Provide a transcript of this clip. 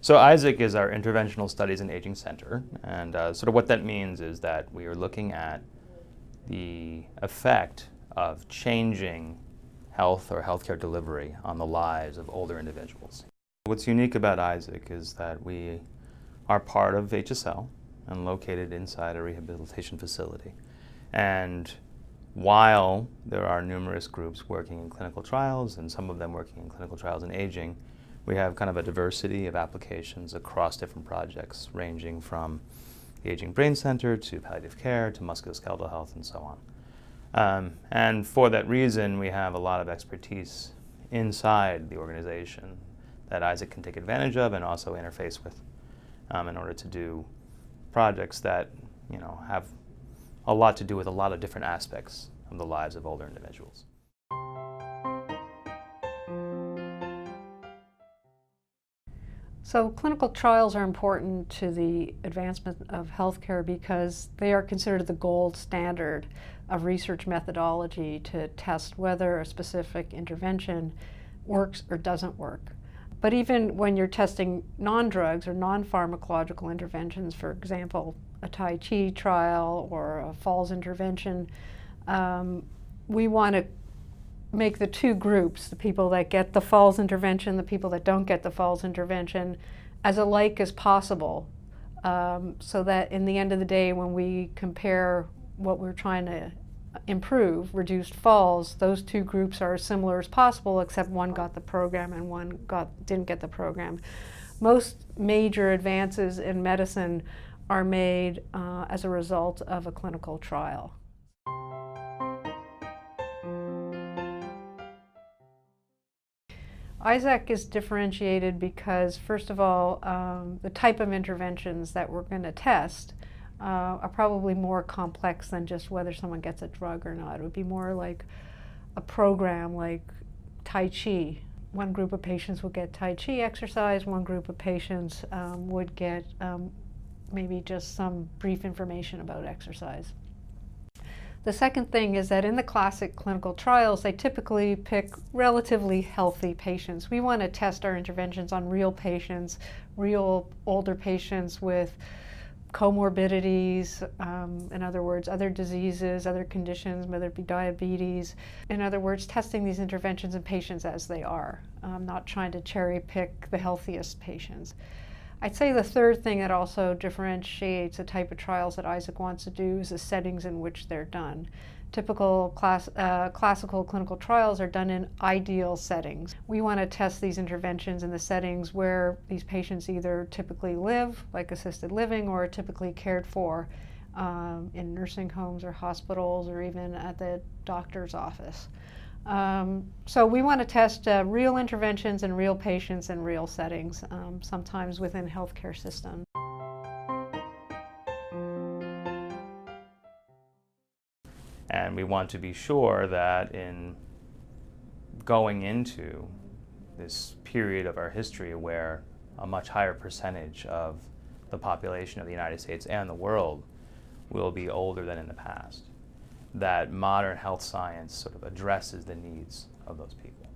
So ISAC is our Interventional Studies and Aging Center, and sort of what that means is that we are looking at the effect of changing health or healthcare delivery on the lives of older individuals. What's unique about ISAC is that we are part of HSL and located inside a rehabilitation facility. And while there are numerous groups working in clinical trials, and some of them working in clinical trials in aging, we have kind of a diversity of applications across different projects, ranging from the Aging Brain Center to palliative care to musculoskeletal health and so on. And for that reason, we have a lot of expertise inside the organization that ISAC can take advantage of and also interface with in order to do projects that have a lot to do with a lot of different aspects of the lives of older individuals. So clinical trials are important to the advancement of healthcare because they are considered the gold standard of research methodology to test whether a specific intervention works or doesn't work. But even when you're testing non-drugs or non-pharmacological interventions, for example, a Tai Chi trial or a falls intervention, we want to make the two groups, the people that get the falls intervention, the people that don't get the falls intervention, as alike as possible, so that in the end of the day, when we compare what we're trying to improve, reduced falls, those two groups are as similar as possible, except one got the program and one didn't get the program. Most major advances in medicine are made as a result of a clinical trial. ISAC is differentiated because, first of all, the type of interventions that we're going to test are probably more complex than just whether someone gets a drug or not. It would be more like a program like Tai Chi. One group of patients would get Tai Chi exercise, one group of patients would get maybe just some brief information about exercise. The second thing is that in the classic clinical trials, they typically pick relatively healthy patients. We want to test our interventions on real patients, real older patients with comorbidities, in other words, other diseases, other conditions, whether it be diabetes. In other words, testing these interventions in patients as they are, not trying to cherry pick the healthiest patients. I'd say the third thing that also differentiates the type of trials that ISAC wants to do is the settings in which they're done. Typical classical clinical trials are done in ideal settings. We want to test these interventions in the settings where these patients either typically live, like assisted living, or are typically cared for in nursing homes or hospitals or even at the doctor's office. So we want to test real interventions in real patients in real settings, sometimes within healthcare systems. And we want to be sure that in going into this period of our history where a much higher percentage of the population of the United States and the world will be older than in the past, that modern health science sort of addresses the needs of those people.